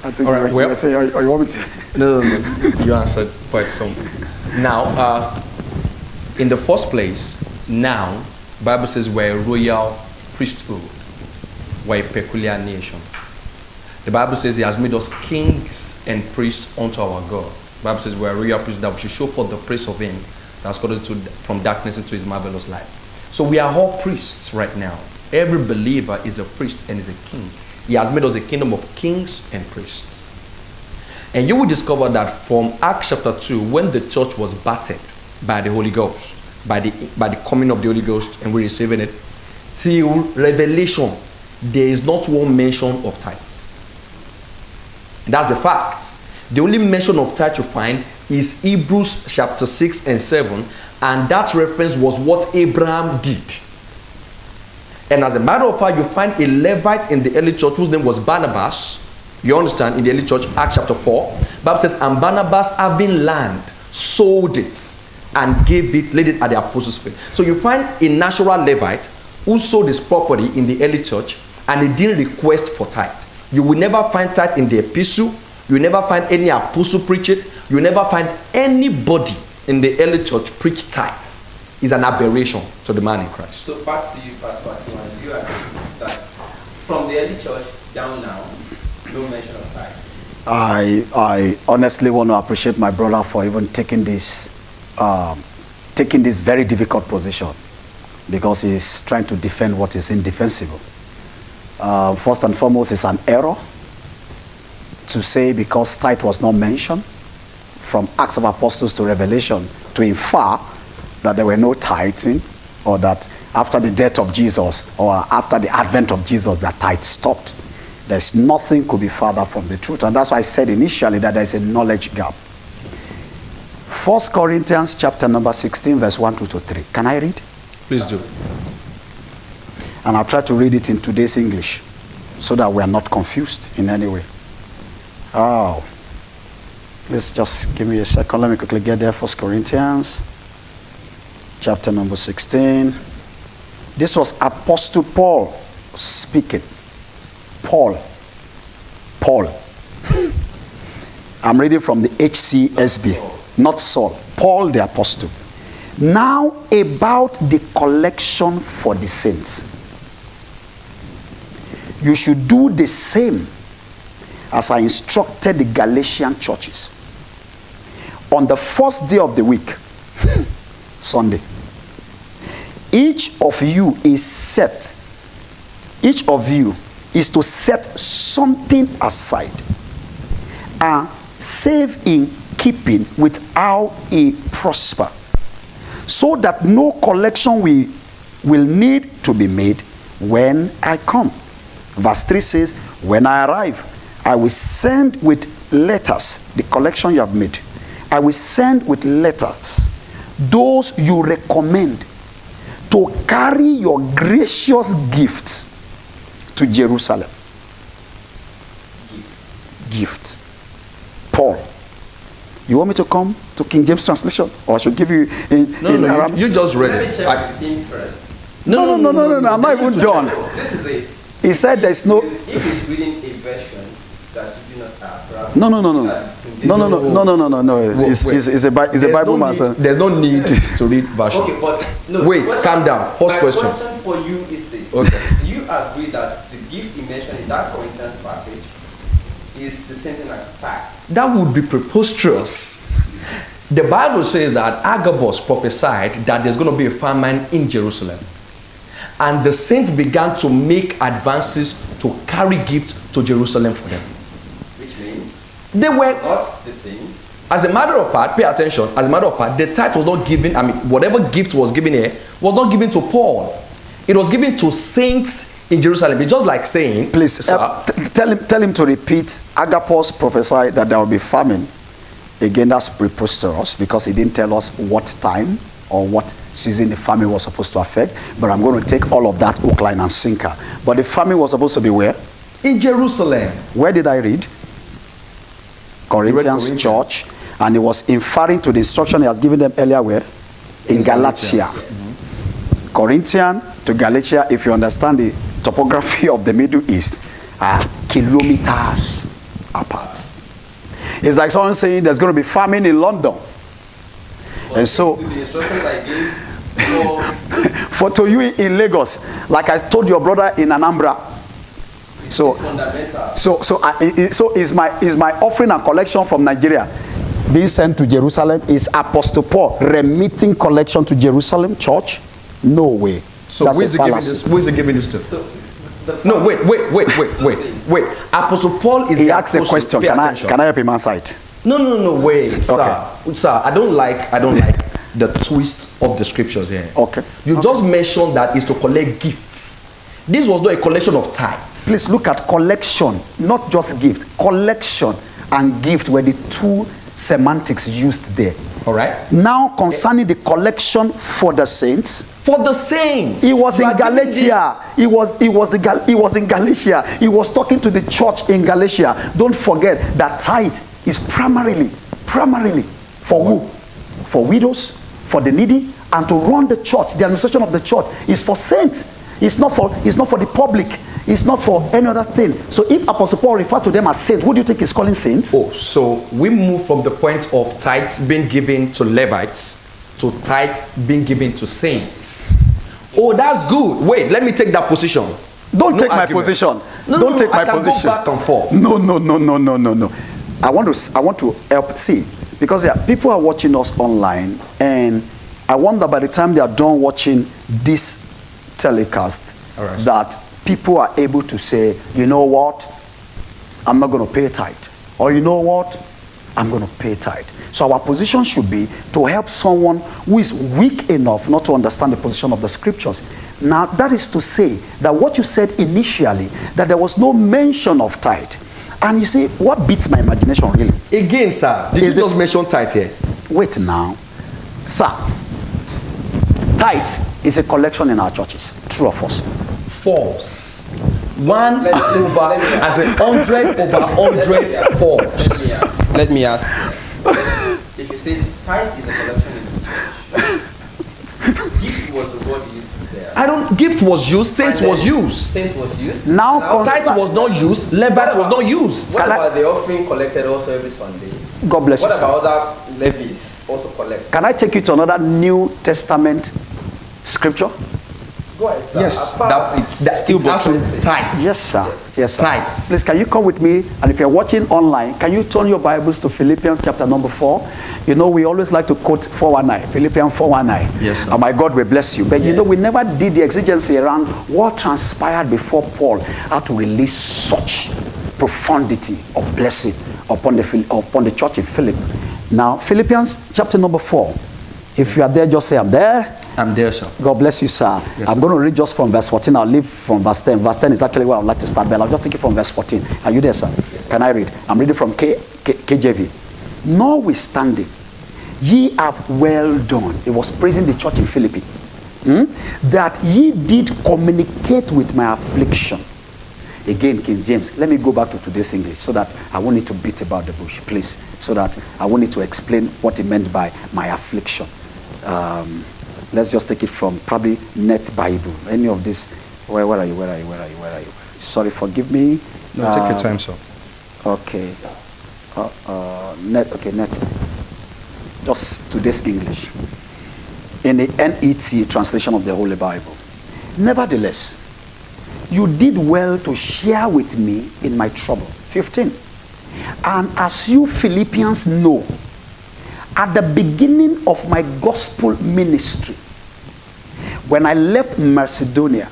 I think All right, you were saying, or you want me to? No. You answered quite some. Now, in the first place, now, Bible says we're a royal priesthood. We're a peculiar nation. The Bible says he has made us kings and priests unto our God. The Bible says we're a royal priesthood, that we should show forth the praise of him that's called us from darkness into his marvelous light. So we are all priests right now. Every believer is a priest and is a king. He has made us a kingdom of kings and priests. And you will discover that from Acts chapter 2, when the church was battered by the Holy Ghost, by the coming of the Holy Ghost, and we're receiving it, till Revelation, there is not one mention of tithes. That's a fact. The only mention of tithe you find is Hebrews chapter 6 and 7, and that reference was what Abraham did. And as a matter of fact, you find a Levite in the early church whose name was Barnabas. You understand, in the early church, Acts chapter 4, Bible says, and Barnabas, having land, sold it and gave it, laid it at the apostles' feet. So you find a natural Levite who sold his property in the early church, and he didn't request for tithe. You will never find tithe in the epistle. You will never find any apostle preach it. You will never find anybody in the early church preach tithes. It's an aberration to the man in Christ. So back to you, Pastor Akiwan. You agree that from the early church down now, no mention of tithes? I honestly want to appreciate my brother for even taking this very difficult position, because he's trying to defend what is indefensible. First and foremost, it's an error to say because tithe was not mentioned from Acts of Apostles to Revelation to infer that there were no tithing, or that after the death of Jesus or after the advent of Jesus that tithe stopped. There's nothing could be further from the truth, and that's why I said initially that there's a knowledge gap. 1 Corinthians chapter number 16 verse 1 to 3. Can I read? Please do. And I'll try to read it in today's English so that we are not confused in any way. Oh, let's just give me a second. Let me quickly get there. 1 Corinthians chapter number 16. This was Apostle Paul speaking. Paul. I'm reading from the HCSB, not Saul. Paul the apostle. Now about the collection for the saints. You should do the same as I instructed the Galatian churches. On the first day of the week, Sunday, each of you is to set something aside and save in keeping with how he prosper, so that no collection will need to be made when I come. Verse 3 says, when I arrive, I will send with letters, the collection you have made, I will send with letters those you recommend to carry your gracious gifts to Jerusalem. Gift. Paul. You want me to come to King James translation, or I should give you in Aram? You just read Let me it. check with him first. No, I'm not even done. This is it. He said there's no. If he's reading a version that you do not have, perhaps No. It's a Bible man. There's no need to read version. Okay, but no. Wait, calm down. First question. My question for you is this. Okay. Do you agree that the gift he mentioned in that Corinthians passage is the same thing as tithes? That would be preposterous. The Bible says that Agabus prophesied that there's going to be a famine in Jerusalem. And the saints began to make advances to carry gifts to Jerusalem for them. Which means They were not the same. As a matter of fact, pay attention, as a matter of fact, the tithe was not given, whatever gift was given here, was not given to Paul. It was given to saints in Jerusalem. It's just like saying, please, tell him to repeat. Agabus prophesied that there will be famine. Again, that's preposterous, because he didn't tell us what time or what season the famine was supposed to affect. But I'm going to take all of that hook, line, and sinker. But the famine was supposed to be where? in Jerusalem. Where did I read? Corinthians church. And he was inferring to the instruction he has given them earlier where? In Galatia. Corinthian to Galatia, if you understand the topography of the Middle East, are kilometers. apart. It's like someone saying there's going to be famine in London. And so, the instructions I gave to you in Lagos, like I told your brother in Anambra. So is my offering and collection from Nigeria being sent to Jerusalem? Is Apostle Paul remitting collection to Jerusalem church? No way. So who is he giving this to? No, wait. Apostle Paul is he the asked a question. Can I help him answer it? No, wait, sir. Okay. Sir, I don't like the twist of the scriptures here. Okay. You just mentioned that is to collect gifts. This was not a collection of tithes. Please look at collection, not just gift. Collection and gift were the two semantics used there. All right. Now concerning the collection for the saints. For the saints. He was in Galatia. He was in Galatia. He was talking to the church in Galatia. Don't forget that tithe is primarily for who? For widows, for the needy, and to run the church. The administration of the church is for saints. It's not for the public. It's not for any other thing. So if Apostle Paul referred to them as saints, who do you think he's calling saints? Oh, so we move from the point of tithes being given to Levites to tithes being given to saints. Oh, that's good. Wait, let me take that position. Don't take my position. Don't take my position. Go back and forth. No. I want to help. See, because people are watching us online, and I wonder by the time they are done watching this telecast, that people are able to say, you know what, I'm not going to pay tithe, or you know what, I'm going to pay tithe. So our position should be to help someone who is weak enough not to understand the position of the scriptures. Now that is to say that what you said initially, that there was no mention of tithe. And you see, what beats my imagination really? Again, sir, did you just mention tithe here? Wait now. Sir, tithe is a collection in our churches. True or false? False. 1 over as a 100 over 100 false. Let me ask. If you say tithe is a collection in the church, gift was the word used there. Gift was used, saints was used. Saints was used. Now tithe was not used, Levite was not used. What about the offering collected also every Sunday? God bless you. What about other levies also collected? Can I take you to another New Testament scripture? Go ahead, sir. Yes, that's still tithe. Yes, sir. Yes, sir. Tithes. Please, can you come with me? And if you're watching online, can you turn your Bibles to Philippians chapter number 4? You know, we always like to quote 4:19, Philippians 4:19. Yes, sir. And my God will bless you. But you know, we never did the exigency around what transpired before Paul had to release such profundity of blessing upon the church in Philippi. Now, Philippians chapter number 4. If you are there, just say, I'm there. I'm there, sir. God bless you, sir. Yes, I'm sir. going to read just from verse 14. I'll leave from verse 10. Verse 10 is actually where I'd like to start, but I'll just take it from verse 14. Are you there, sir? Yes, can I read? I'm reading from KJV. Notwithstanding, ye have well done. It was praising the church in Philippi. That ye did communicate with my affliction. Again, King James. Let me go back to today's English so that I won't need to beat about the bush, please. So that I won't need to explain what he meant by my affliction. Let's just take it from probably Net Bible. Any of this. Where are you? Sorry, forgive me. No, take your time, sir. Okay. Net. Just today's English. In the NET translation of the Holy Bible. Nevertheless, you did well to share with me in my trouble. 15. And as you Philippians know, at the beginning of my gospel ministry, when I left Macedonia,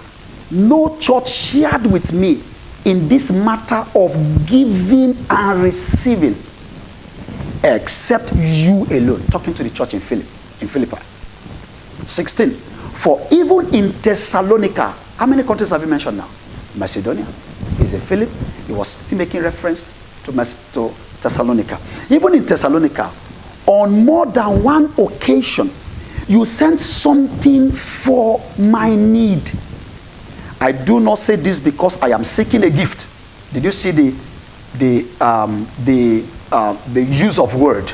no church shared with me in this matter of giving and receiving, except you alone. Talking to the church in Philippi. 16. For even in Thessalonica, how many countries have you mentioned now? Macedonia. He's in Philip. He was still making reference to Thessalonica. Even in Thessalonica, on more than one occasion, you sent something for my need. I do not say this because I am seeking a gift. Did you see the use of word?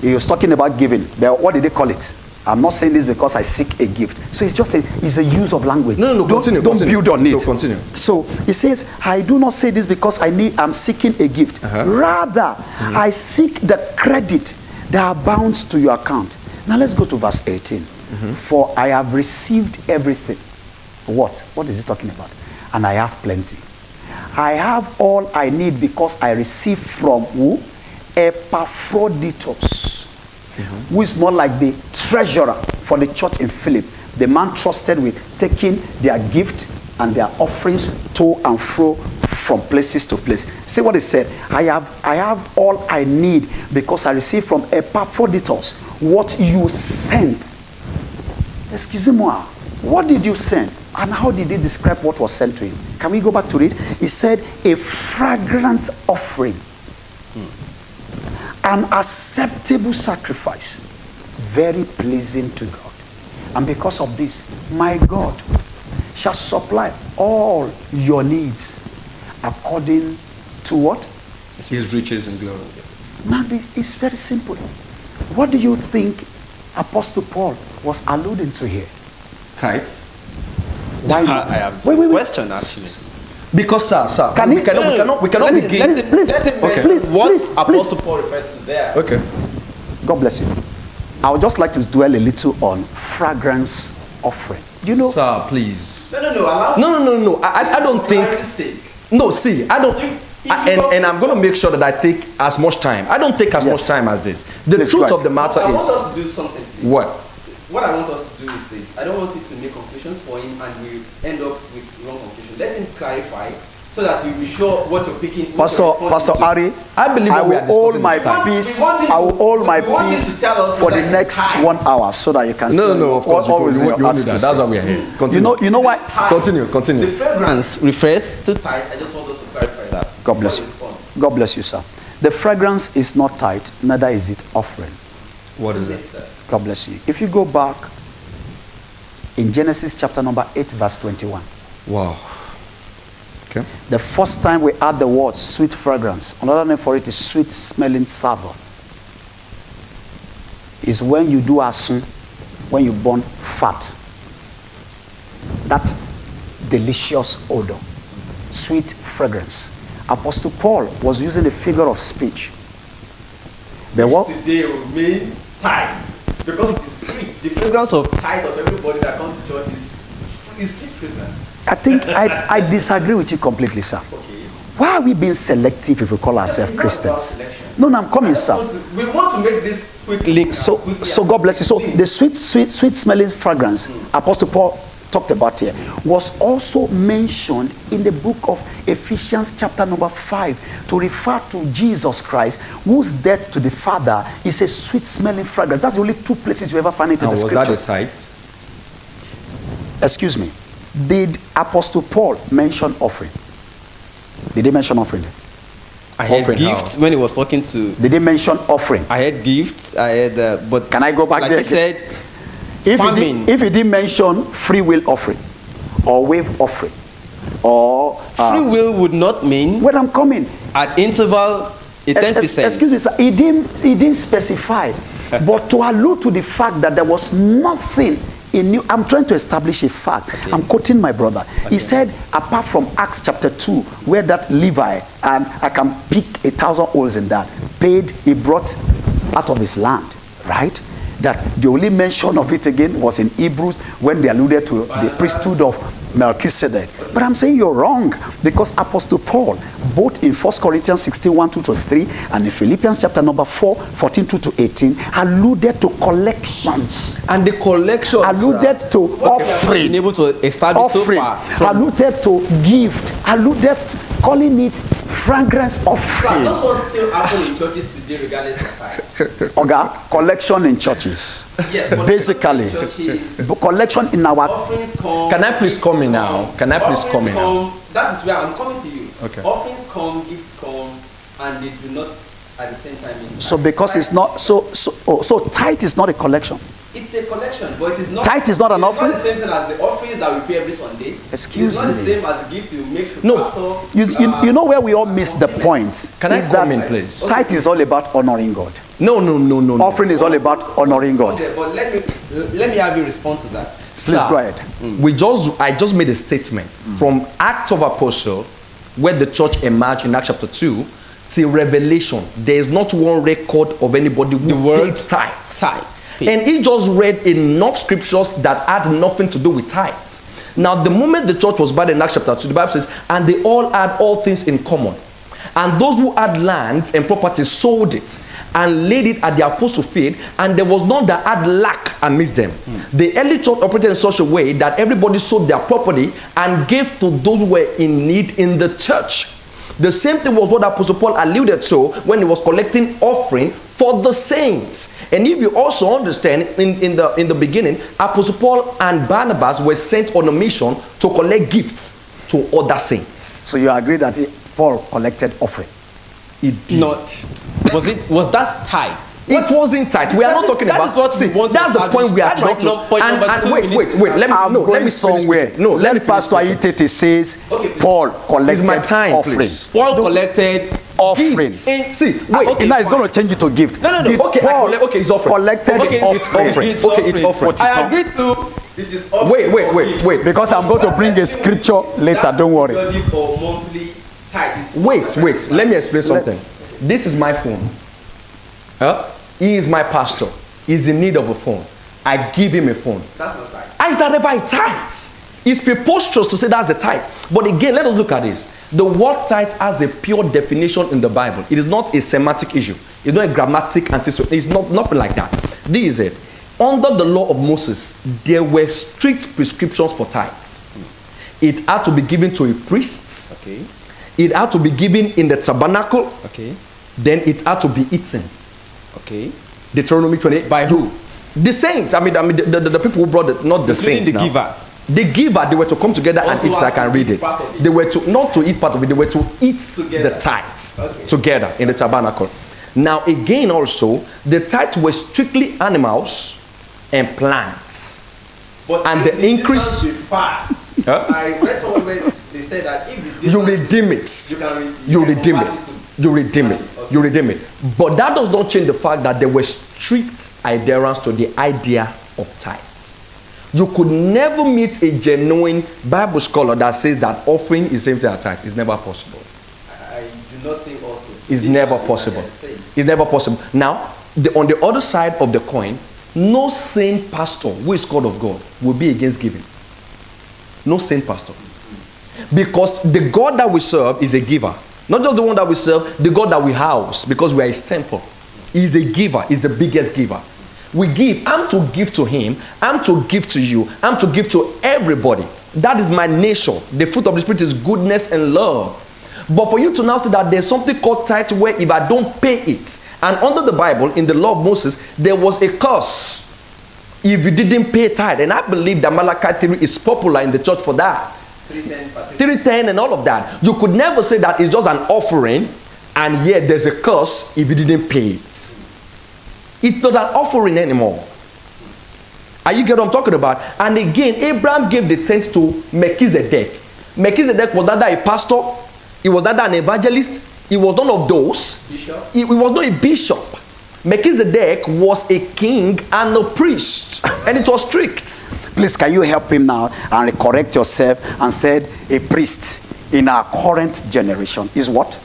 He was talking about giving. But what did they call it? I'm not saying this because I seek a gift. So it's just it's a use of language. No, Don't build on it. So continue. So he says, I do not say this because I'm seeking a gift. Rather, I seek the credit that abounds to your account. Now let's go to verse 18. For I have received everything. What? What is he talking about? And I have plenty. I have all I need because I received from who? Epaphroditus, who is more like the treasurer for the church in Philippi. The man trusted with taking their gift and their offerings to and fro from places to place. See what he said. I have all I need because I received from Epaphroditus what you sent. Excusez-moi. What did you send? And how did he describe what was sent to him? Can we go back to it? He said, a fragrant offering, an acceptable sacrifice, very pleasing to God. And because of this, my God shall supply all your needs according to what? His riches and glory. Now, it's very simple. What do you think Apostle Paul was alluding to here? Tithes. Why? I have Wait. a question actually. Because, sir, Can we cannot begin. Let him mention what Apostle Paul referred to there. Okay. God bless you. I would just like to dwell a little on fragrance offering. You know, Sir, please. No. I don't think. No, see, I don't. And I'm going to make sure that I take as much time. I don't take as much time as this. The That's truth right. of the matter I is. want us to do something. Please. What? What I want us to do is this. I don't want you to make conclusions for him and we end up with wrong conclusion. Let him clarify so that you'll be sure what you're picking. Pastor Ari, I believe I what we are will hold discussing my is time. peace. We want him I will to- hold my we want him peace to tell us for whether the it's next tithe. 1 hour so that you can see No, of course. what is you your won't heart do to that. say. That's why we are here. Continue. You know why? Continue. The fragrance refers to tithe. I just want us to clarify that. God bless you. Response. God bless you, sir. The fragrance is not tithe, neither is it offering. What is Yes, it? sir. God bless you. If you go back in Genesis chapter number 8, verse 21, Wow. Okay. the first time we add the word sweet fragrance, another name for it is sweet smelling savor, is when you do asun, when you burn fat. That delicious odor, sweet fragrance. Apostle Paul was using a figure of speech. The what? Today will mean tithe because it is sweet. The fragrance of tithe of everybody that comes to church is sweet fragrance. I think I disagree with you completely, sir. Okay. Why are we being selective if we call ourselves It's not Christians? about selection. No, I'm coming, sir. We want to make this quickly. So God bless you. So the sweet smelling fragrance Apostle Paul talked about here was also mentioned in the book of Ephesians chapter number 5 to refer to Jesus Christ, whose death to the Father is a sweet smelling fragrance. That's the only two places you ever find it in And the was that the scriptures. tithe? Excuse me. Did Apostle Paul mention offering? Did he mention offering? I had Offering gifts how? when he was talking to. Did he mention offering? I had gifts. I had, but Can I go back like there? he said, If he didn't mention free will offering or wave offering or free will would not mean when I'm coming, at interval a 10%. excuse me, sir, he didn't specify, but to allude to the fact that there was nothing in you. I'm trying to establish a fact. Okay. I'm quoting my brother. He said, apart from Acts chapter 2, where that Levi, and I can pick 1,000 holes in that, paid, he brought out of his land, right? That the only mention of it again was in Hebrews when they alluded to the priesthood of Melchizedek. But I'm saying you're wrong, because Apostle Paul, both in 1 Corinthians 16, 1-3, and in Philippians chapter number 4, 14-18, alluded to collections, And the collection. alluded to What you have not offering, been able to establish so offering, far. From, alluded to gift, alluded to calling it fragrance offering. those ones still happen in churches today, regardless of tithe. Okay, collection in churches. Yes, but Basically, churches, collection in our offerings come. Can I please come in now? Can I please come in now? That is where I'm coming to you. Okay. Offerings come, gifts come, and they do not at the same time. So because it's not, so tithe is not a collection. It's a collection, but it is not. Tithe is not an offering? It's not the same thing as the offerings that we pay every Sunday. Excuse It's not the me. same as the gift you make to No, pastor. you know where we all miss the point. Can I is come that in, please? Tithe is all about honoring God. No. Offering is all about honoring God. Okay, but let me have you respond to that. Please go ahead. I just made a statement from Acts of Apostle, where the church emerged in Acts chapter 2, till Revelation. There is not one record of anybody who paid tithes. And he just read enough scriptures that had nothing to do with tithes. Now, the moment the church was bad in Acts chapter 2, the Bible says, and they all had all things in common. And those who had lands and properties sold it and laid it at the apostles' feet, and there was none that had lack amidst them. The early church operated in such a way that everybody sold their property and gave to those who were in need in the church. The same thing was what Apostle Paul alluded to when he was collecting offering for the saints. And if you also understand, in the beginning, Apostle Paul and Barnabas were sent on a mission to collect gifts to other saints. So you agree that Paul collected offering? He did. Was that tithe? It wasn't tight. We are not talking about. That's the point we are trying to. And wait. Let me somewhere. No, let Pastor Ayitete says Paul collected offering. Please. Paul collected offering. See, wait. Now it's going to change it to gift. No. Okay, it's offering. Collected offering. It's offering. I agree to. It is Wait. Because I'm going to bring a scripture later. Don't worry. Wait. Let me explain something. This is my phone. He is my pastor. He's in need of a phone. I give him a phone. That's not tithe. Is that ever a tithe? It's preposterous to say that's a tithe. But again, let us look at this. The word tithe has a pure definition in the Bible. It is not a semantic issue. It's not a grammatic anticipation. It's nothing like that. This is it. Under the law of Moses, there were strict prescriptions for tithes. It had to be given to a priest. Okay. It had to be given in the tabernacle. Okay. Then it had to be eaten. Okay. Deuteronomy 28. By who? The saints. I mean the people who brought it, not the saints. The giver. The giver, they were to come together and eat. I can read it. They were to not to eat part of it. They were to eat together. The tithes together in the tabernacle. Now again, also the tithes were strictly animals and plants. But and the increase. I read somewhere where they said that if you redeem it, you redeem it. You redeem it. You redeem it. But that does not change the fact that there were strict adherence to the idea of tithes. You could never meet a genuine Bible scholar that says that offering is the same thing as tithe. It's never possible. I do not think also. It's never possible. It's never possible. Now, on the other side of the coin, no sane pastor who is called of God will be against giving. No sane pastor. Because the God that we serve is a giver. Not just the one that we serve, the God that we house, because we are his temple. He's a giver. He's the biggest giver. We give. I'm to give to him. I'm to give to you. I'm to give to everybody. That is my nature. The fruit of the Spirit is goodness and love. But for you to now say that there's something called tithe where if I don't pay it, and under the Bible, in the law of Moses, there was a curse if you didn't pay tithe. And I believe that Malachi 3 is popular in the church for that. 3:10 and all of that. You could never say that it's just an offering and yet there's a curse if you didn't pay it. It's not an offering anymore. Are you get what I'm talking about? And again, Abraham gave the tenth to Melchizedek. Melchizedek was neither a pastor, he was neither an evangelist, he was none of those. Bishop? He was not a bishop. Melchizedek was a king and a priest, and it was strict. Please, can you help him now and correct yourself and said a priest in our current generation is what?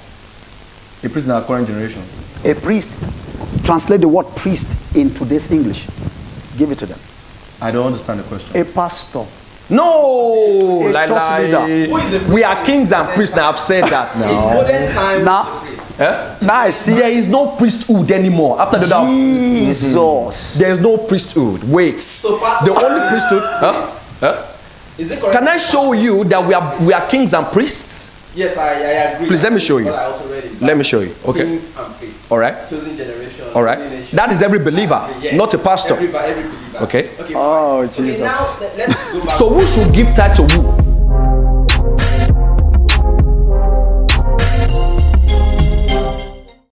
A priest in our current generation. A priest. Translate the word priest in today's English. Give it to them. I don't understand the question. A pastor. No, leader. We are kings and priests. Now I've said that now. Now I see there is no priesthood anymore after the Jesus. There is no priesthood. Wait, so the only priesthood. Is it correct? Can I show you that we are kings and priests? Yes, I agree. Please let me show you. I also read it. Let me show you. Okay. Kings and priests. All right. Chosen generation. All right. That is every believer, yes. not a pastor. Every believer. Okay. Okay. Oh, Okay, Jesus. now let's go back. So who should give tithe to who?